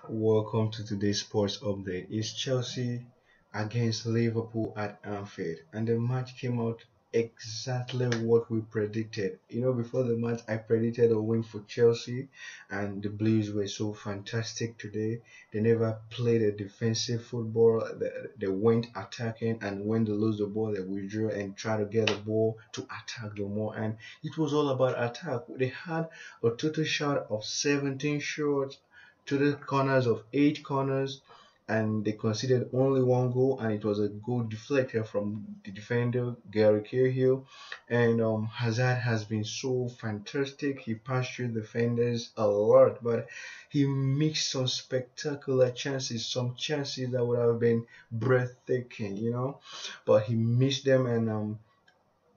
Welcome to today's sports update. It's Chelsea against Liverpool at Anfield, and the match came out exactly what we predicted. Before the match, I predicted a win for Chelsea, and the Blues were so fantastic today. They never played a defensive football. They went attacking, and when they lose the ball, they withdrew and try to get the ball to attack the more. And it was all about attack. They had a total shot of 17 shots to the corners of 8 corners, and they conceded only one goal, and it was a goal deflected from the defender Gary Cahill. And Hazard has been so fantastic. He passed through defenders a lot, but he missed some spectacular chances, some chances that would have been breathtaking, but he missed them. And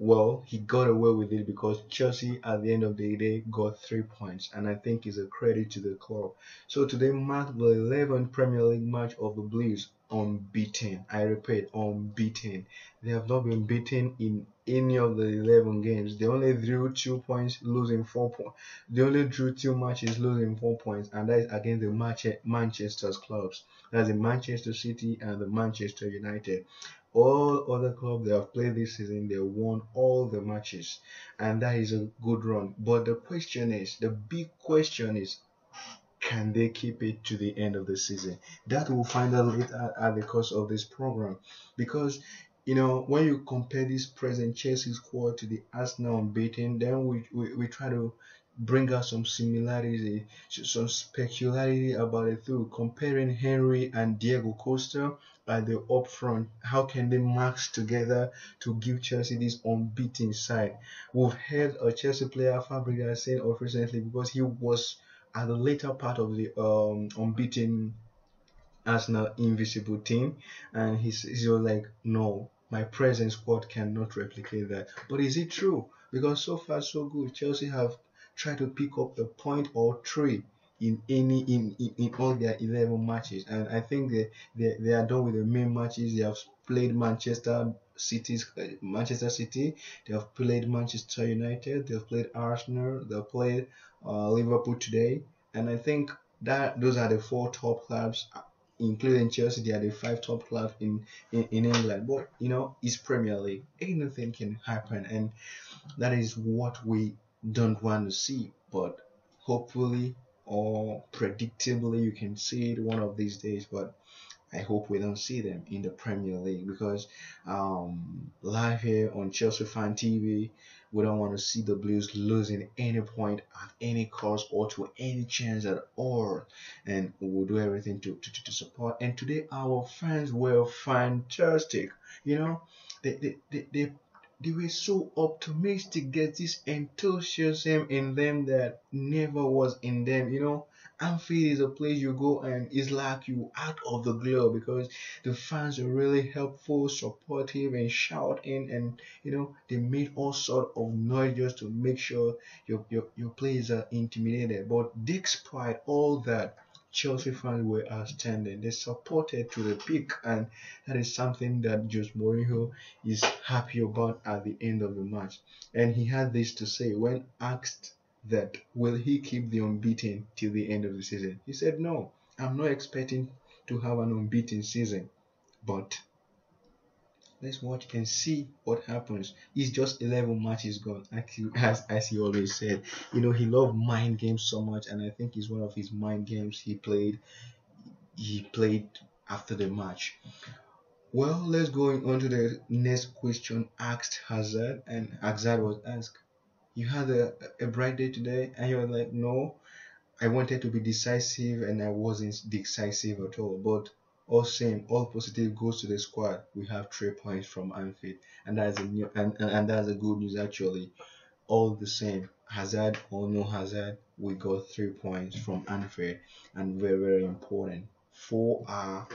well, he got away with it because Chelsea, at the end of the day, got 3 points, and I think it's a credit to the club. So today marked the 11th Premier League match of the Blues unbeaten. I repeat, unbeaten. They have not been beaten in any of the 11 games. They only drew 2 points, losing 4 points. They only drew 2 matches, losing 4 points, and that is against the Manchester's clubs. That's the Manchester City and the Manchester United. All other clubs they have played this season, they won all the matches, and that is a good run. But the big question is, can they keep it to the end of the season? That we'll find out later at the course of this program, because when you compare this present Chelsea squad to the Arsenal unbeaten, then we try to bring out some similarity, some specularity about it through comparing Henry and Diego Costa at the up front. How can they match together to give Chelsea this unbeaten side? We've heard a Chelsea player, Fabregas, saying of recently, because he was at the later part of the unbeaten Arsenal invisible team, and he was like, no, my present squad cannot replicate that. But is it true? Because so far so good. Chelsea have tried to pick up a point or three in all their 11 matches, and I think they are done with the main matches. They have played Manchester City, they have played Manchester United, they have played Arsenal, they have played Liverpool today, and I think that those are the four top clubs, including Chelsea. They are the five top clubs in England. But it's Premier League. Anything can happen, and that is what we don't want to see. But hopefully or predictably, you can see it one of these days. But I hope we don't see them in the Premier League, because live here on Chelsea Fan TV, we don't want to see the Blues losing any point at any cost or to any chance at all. And we will do everything to support. And today, our fans were fantastic. You know, they were so optimistic. There's this enthusiasm in them that never was in them. Anfield is a place you go and it's like you out of the globe, because the fans are really helpful, supportive, and shouting, and they made all sort of noise just to make sure your players are intimidated. But despite all that, Chelsea fans were outstanding. They supported to the peak, and that is something that Jose Mourinho is happy about at the end of the match. And he had this to say when asked that will he keep the unbeaten till the end of the season. He said, no, I'm not expecting to have an unbeaten season, but let's watch and see what happens. It's just 11 matches gone, as he always said. He loved mind games so much, and I think it's one of his mind games he played after the match. Well, let's go on to the next question asked Hazard, and Hazard was asked, you had a bright day today, and you were like, no, I wanted to be decisive and I wasn't decisive at all. But all same, all positive goes to the squad. We have 3 points from Anfield, and that's a new and that's a good news actually. All the same, Hazard or no Hazard, we got 3 points from Anfield, and very very important for our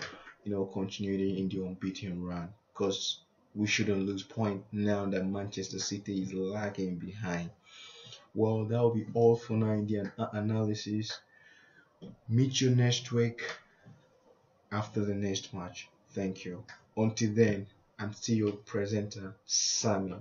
continuity in the unbeaten run, because we shouldn't lose point now that Manchester City is lagging behind. Well, that will be all for now in the analysis. Meet you next week after the next match. Thank you. Until then, I'm still your presenter, Sammy.